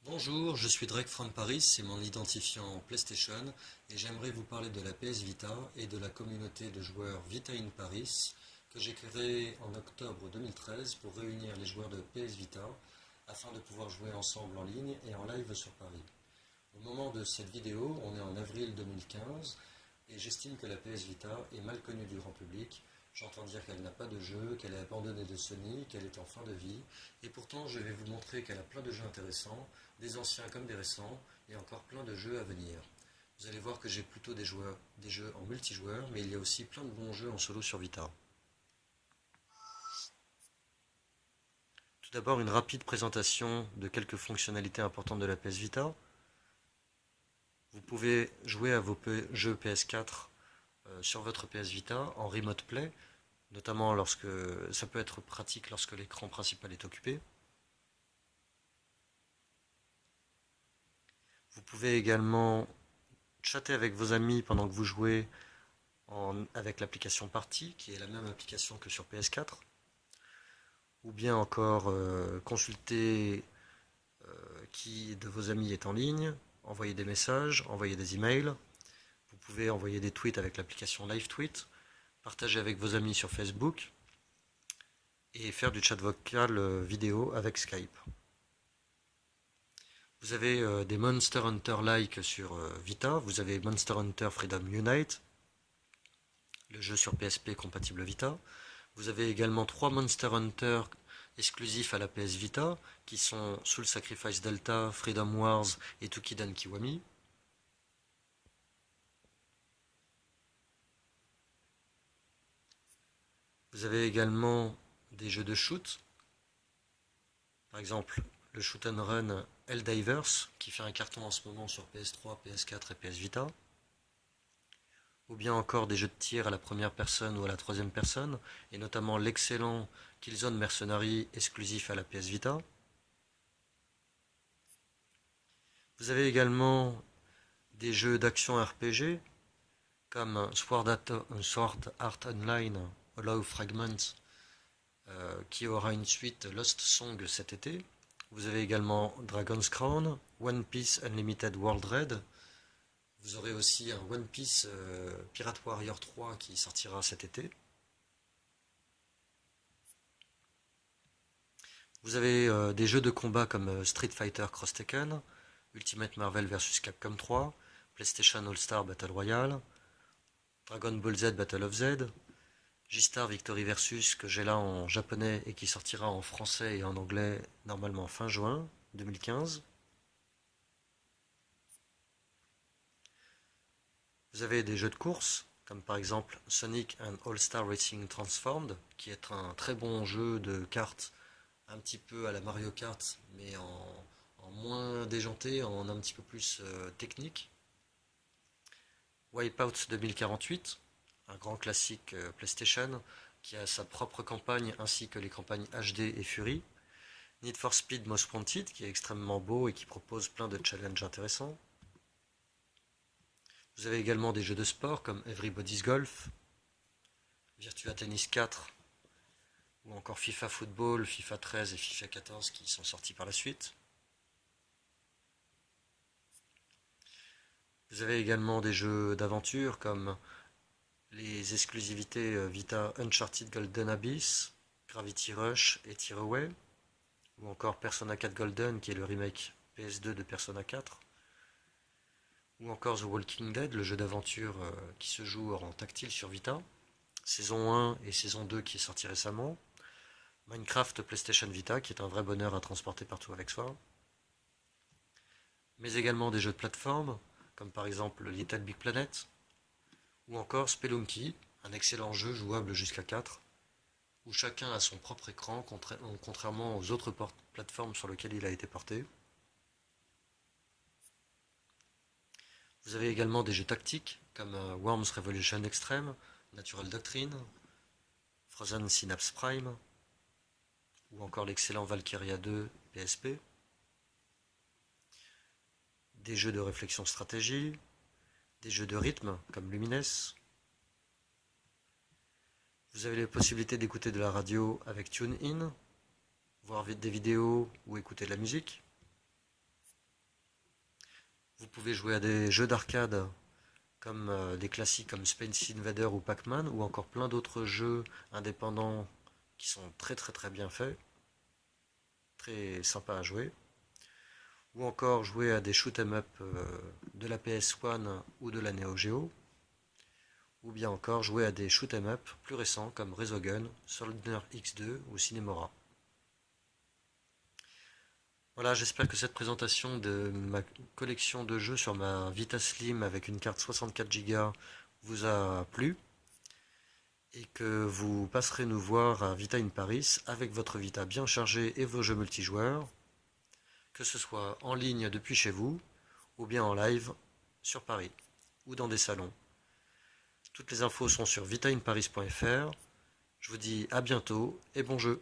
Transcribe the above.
Bonjour, je suis Drake from Paris, c'est mon identifiant PlayStation et j'aimerais vous parler de la PS Vita et de la communauté de joueurs Vita in Paris que j'ai créée en octobre 2013 pour réunir les joueurs de PS Vita afin de pouvoir jouer ensemble en ligne et en live sur Paris. Au moment de cette vidéo, on est en avril 2015 et j'estime que la PS Vita est mal connue du grand public. J'entends dire qu'elle n'a pas de jeu, qu'elle est abandonnée de Sony, qu'elle est en fin de vie, et pourtant je vais vous montrer qu'elle a plein de jeux intéressants, des anciens comme des récents, et encore plein de jeux à venir. Vous allez voir que j'ai plutôt des jeux en multijoueur, mais il y a aussi plein de bons jeux en solo sur Vita. Tout d'abord, une rapide présentation de quelques fonctionnalités importantes de la PS Vita. Vous pouvez jouer à vos jeux PS4 sur votre PS Vita en Remote Play, notamment lorsque ça peut être pratique lorsque l'écran principal est occupé. Vous pouvez également chatter avec vos amis pendant que vous jouez avec l'application Party, qui est la même application que sur PS4, ou bien encore consulter qui de vos amis est en ligne, envoyer des messages, envoyer des emails. Vous pouvez envoyer des tweets avec l'application Live Tweet, partager avec vos amis sur Facebook et faire du chat vocal vidéo avec Skype. Vous avez des Monster Hunter-like sur Vita, vous avez Monster Hunter Freedom Unite, le jeu sur PSP compatible Vita. Vous avez également 3 Monster Hunter exclusifs à la PS Vita, qui sont Soul Sacrifice Delta, Freedom Wars et Tukidan Kiwami. Vous avez également des jeux de shoot, par exemple le Shoot and Run Helldivers, qui fait un carton en ce moment sur PS3, PS4 et PS Vita, ou bien encore des jeux de tir à la première personne ou à la troisième personne, et notamment l'excellent Killzone Mercenary exclusif à la PS Vita. Vous avez également des jeux d'action RPG, comme Sword Art Online Hollow Fragment, qui aura une suite Lost Song cet été. Vous avez également Dragon's Crown, One Piece Unlimited World Raid. Vous aurez aussi un One Piece Pirate Warrior 3 qui sortira cet été. Vous avez des jeux de combat comme Street Fighter Cross Tekken, Ultimate Marvel vs Capcom 3, PlayStation All-Star Battle Royale, Dragon Ball Z Battle of Z, J-Star Victory Versus que j'ai là en japonais et qui sortira en français et en anglais normalement fin juin 2015. Vous avez des jeux de course comme par exemple Sonic and All-Star Racing Transformed qui est un très bon jeu de cartes un petit peu à la Mario Kart mais en moins déjanté, en un petit peu plus technique. Wipeout 2048, un grand classique PlayStation qui a sa propre campagne ainsi que les campagnes HD et Fury. Need for Speed Most Wanted qui est extrêmement beau et qui propose plein de challenges intéressants. Vous avez également des jeux de sport comme Everybody's Golf, Virtua Tennis 4 ou encore FIFA Football, FIFA 13 et FIFA 14 qui sont sortis par la suite. Vous avez également des jeux d'aventure comme les exclusivités Vita Uncharted Golden Abyss, Gravity Rush et Tearaway, ou encore Persona 4 Golden qui est le remake PS2 de Persona 4, ou encore The Walking Dead, le jeu d'aventure qui se joue en tactile sur Vita, saison 1 et saison 2 qui est sorti récemment, Minecraft PlayStation Vita qui est un vrai bonheur à transporter partout avec soi, mais également des jeux de plateforme comme par exemple Little Big Planet, ou encore Spelunky, un excellent jeu jouable jusqu'à 4, où chacun a son propre écran, contrairement aux autres plateformes sur lesquelles il a été porté. Vous avez également des jeux tactiques, comme Worms Revolution Extreme, Natural Doctrine, Frozen Synapse Prime, ou encore l'excellent Valkyria 2 PSP. Des jeux de réflexion stratégie, des jeux de rythme comme Lumines. Vous avez la possibilité d'écouter de la radio avec TuneIn, voir des vidéos ou écouter de la musique. Vous pouvez jouer à des jeux d'arcade comme des classiques comme Space Invader ou Pac-Man, ou encore plein d'autres jeux indépendants qui sont très très très bien faits, très sympas à jouer. Ou encore jouer à des shoot 'em up de la PS1 ou de la Neo Geo. Ou bien encore jouer à des shoot 'em up plus récents comme Resogun, Soldier X2 ou Cinemora. Voilà, j'espère que cette présentation de ma collection de jeux sur ma Vita Slim avec une carte 64 Go vous a plu et que vous passerez nous voir à Vita in Paris avec votre Vita bien chargée et vos jeux multijoueurs, que ce soit en ligne depuis chez vous ou bien en live sur Paris ou dans des salons. Toutes les infos sont sur vitainparis.fr. Je vous dis à bientôt et bon jeu.